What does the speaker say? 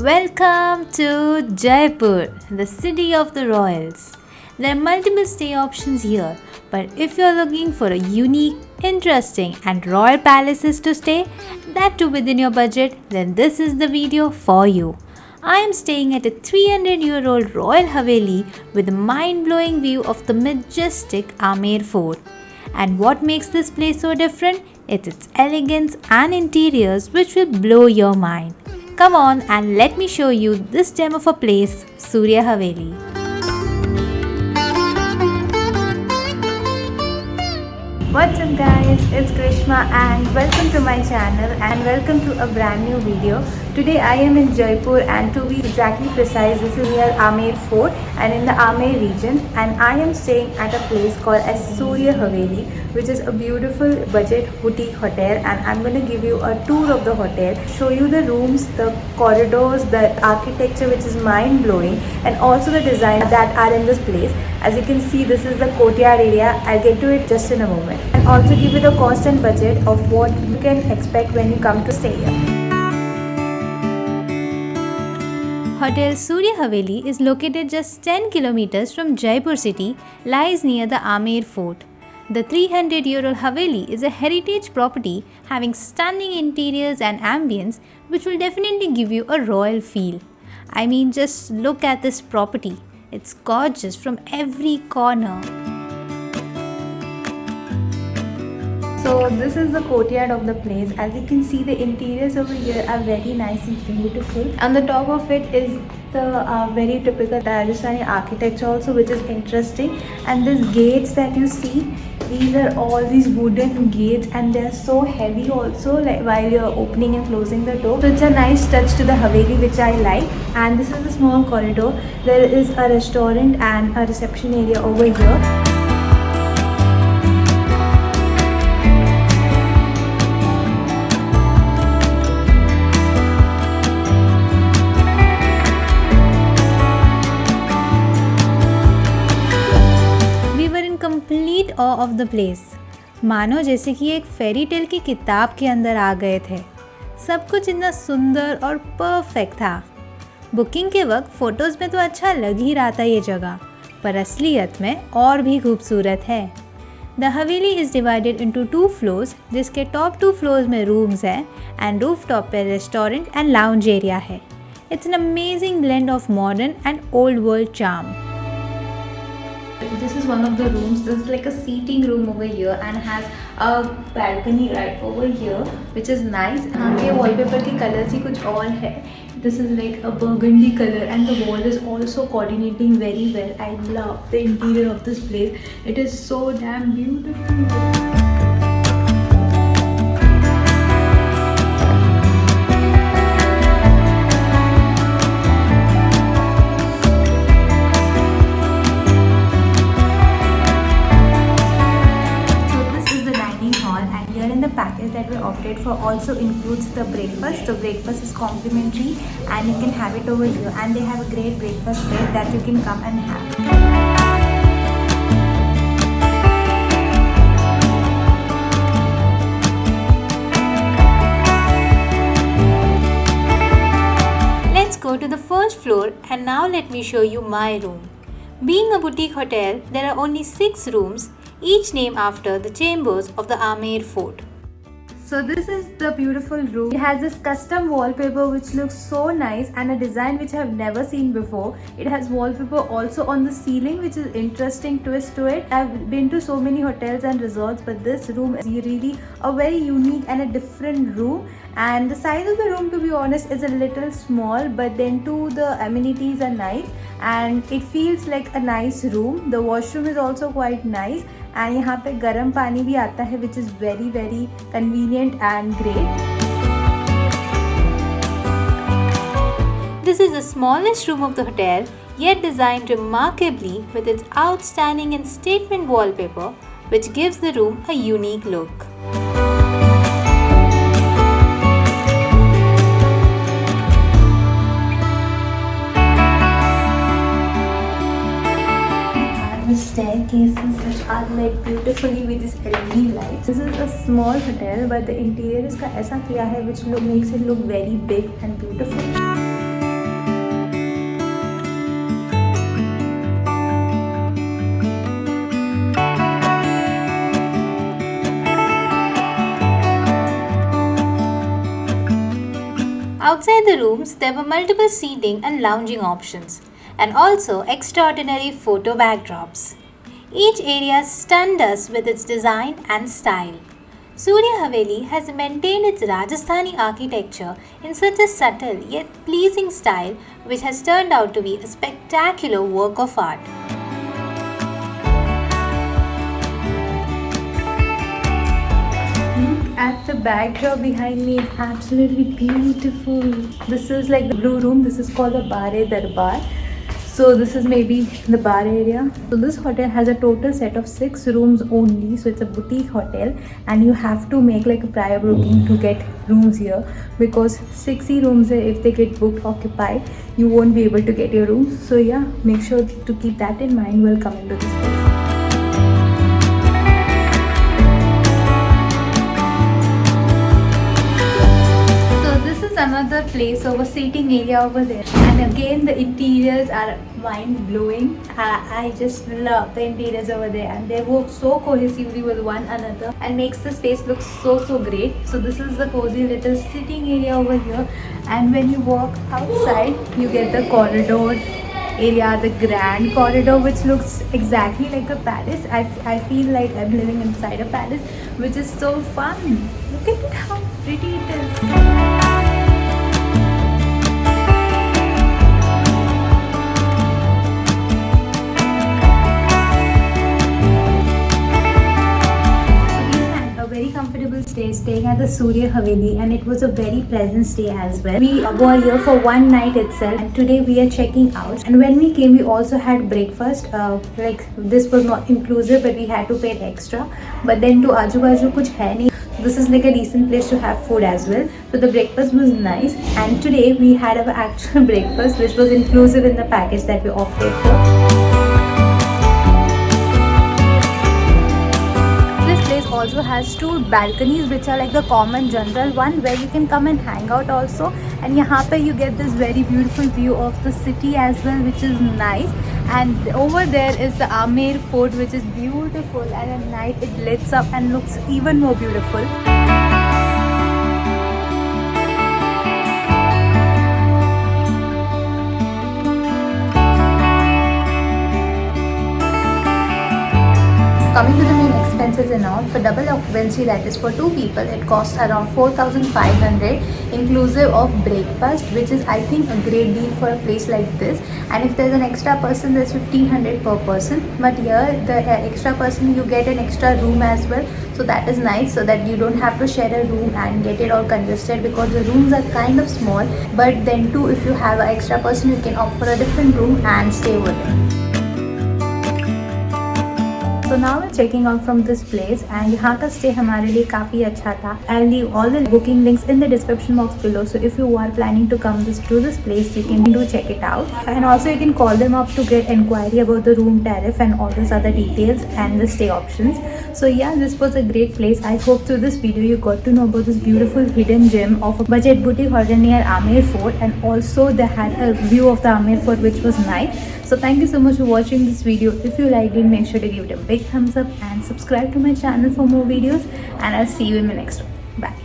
Welcome to Jaipur, the city of the royals. There are multiple stay options here, but if you're looking for a unique, interesting, and royal palaces to stay, that too within your budget, then this is the video for you. I am staying at a 300-year-old royal Haveli with a mind-blowing view of the majestic Amer Fort. And what makes this place so different? It's its elegance and interiors which will blow your mind. Come on and let me show you this gem of a place, Surya Haveli. What's up guys, it's Grishma and welcome to my channel and welcome to a brand new video. Today I am in Jaipur and to be exactly precise, this is near Amer Fort and in the Amer region, and I am staying at a place called as Surya Haveli, which is a beautiful budget boutique hotel, and I'm going to give you a tour of the hotel, show you the rooms, the corridors, the architecture which is mind-blowing, and also the design that are in this place. As you can see, this is the courtyard area. I'll get to it just in a moment, and also give you the cost and budget of what you can expect when you come to stay here. Hotel Surya Haveli is located just 10 kilometers from Jaipur city, lies near the Amer Fort. The 300-year-old Haveli is a heritage property having stunning interiors and ambience which will definitely give you a royal feel. I mean, just look at this property. It's gorgeous from every corner. So this is the courtyard of the place. As you can see, the interiors over here are very nice and beautiful. On the top of it is the very typical Rajasthani architecture also, which is interesting. And these gates that you see, these are all these wooden gates and they are so heavy also, like while you're opening and closing the door. So it's a nice touch to the Haveli which I like. And this is a small corridor. There is a restaurant and a reception area over here. Complete of of the place, मानो जैसे कि एक fairy tale की किताब के अंदर आ गए थे। सब कुछ इतना सुंदर और परफेक्ट था। बुकिंग के वक्त फ़ोटोज़ में तो अच्छा लग ही रहा था ये जगह, पर असलियत में और भी खूबसूरत है। The Haveli is divided into 2 floors, जिसके टॉप 2 फ्लोर्स में रूम्स हैं एंड रूफ टॉप पे रेस्टोरेंट एंड लाउंज एरिया है। It's an amazing blend of modern and old world charm. This is one of the rooms. This is like a seating room over here and has a balcony right over here, which is nice. यहाँ के wallpaper के colors ही कुछ और है. This is like a burgundy color and the wall is also coordinating very well. I love the interior of this place. It is so damn beautiful. Package that we opted for also includes the breakfast. The breakfast is complimentary and you can have it over here, and they have a great breakfast spread that you can come and have. Let's go to the first floor and now let me show you my room. Being a boutique hotel, there are only 6 rooms, each named after the chambers of the Amer Fort. So this is the beautiful room. It has this custom wallpaper which looks so nice and a design which I have never seen before. It has wallpaper also on the ceiling, which is interesting twist to it. I've been to so many hotels and resorts, but this room is really a very unique and a different room. And the size of the room, to be honest, is a little small, but then too the amenities are nice and it feels like a nice room. The washroom is also quite nice. And यहाँ पे गर्म पानी भी आता है, which is very very convenient and great. This is the smallest room of the hotel, yet designed remarkably with its outstanding and statement wallpaper, which gives the room a unique look. Staircases which are lit beautifully with this LED lights. This is a small hotel, but the interior इसका ऐसा किया है which makes it look very big and beautiful. Outside the rooms, there were multiple seating and lounging options, and also extraordinary photo backdrops. Each area stunned us with its design and style. Surya Haveli has maintained its Rajasthani architecture in such a subtle yet pleasing style, which has turned out to be a spectacular work of art. Look at the backdrop behind me, it's absolutely beautiful. This is like the blue room, this is called the Bare Darbar. So this is maybe the bar area. So this hotel has a total set of 6 rooms only. So it's a boutique hotel and you have to make like a prior booking to get rooms here, because 60 rooms if they get booked occupied, you won't be able to get your rooms. So yeah, make sure to keep that in mind while coming to this place. Another place over seating area over there, and again the interiors are mind-blowing. I just love the interiors over there, and they work so cohesively with one another and makes the space look so great. So this is the cozy little sitting area over here, and when you walk outside you get the corridor area, the grand corridor, which looks exactly like a palace. I feel like I'm living inside a palace, which is so fun. Look at it, how pretty it is. Comfortable stay staying at the Surya Haveli, and it was a very pleasant stay as well. We were here for one night itself, and today we are checking out. And when we came, we also had breakfast. Like this was not inclusive, but we had to pay extra. But then to Aju Baju kuch hai nahi. This is like a decent place to have food as well. So the breakfast was nice, and today we had our actual breakfast, which was inclusive in the package that we opted for. Also has 2 balconies, which are like the common general one where you can come and hang out also, and yahan pe you get this very beautiful view of the city as well, which is nice. And over there is the Amer Fort, which is beautiful, and at night it lights up and looks even more beautiful. Coming to the main expenses and all, for double occupancy, that is for 2 people, it costs around 4,500 inclusive of breakfast, which is I think a great deal for a place like this. And if there's an extra person, there's 1,500 per person. But here the extra person, you get an extra room as well. So that is nice, so that you don't have to share a room and get it all congested, because the rooms are kind of small. But then too, if you have an extra person, you can opt for a different room and stay over there. So now we're checking out from this place, and यहाँ का stay हमारे लिए काफ़ी अच्छा था. I'll leave all the booking links in the description box below. So if you are planning to come to this place, you can do check it out. And also you can call them up to get inquiry about the room tariff and all those other details and the stay options. So yeah, this was a great place. I hope through this video you got to know about this beautiful hidden gem of a budget boutique hotel near Amer Fort, and also they had a view of the Amer Fort, which was nice. So thank you so much for watching this video. If you liked it, make sure to give it a big thumbs up and subscribe to my channel for more videos, and I'll see you in my next one. Bye.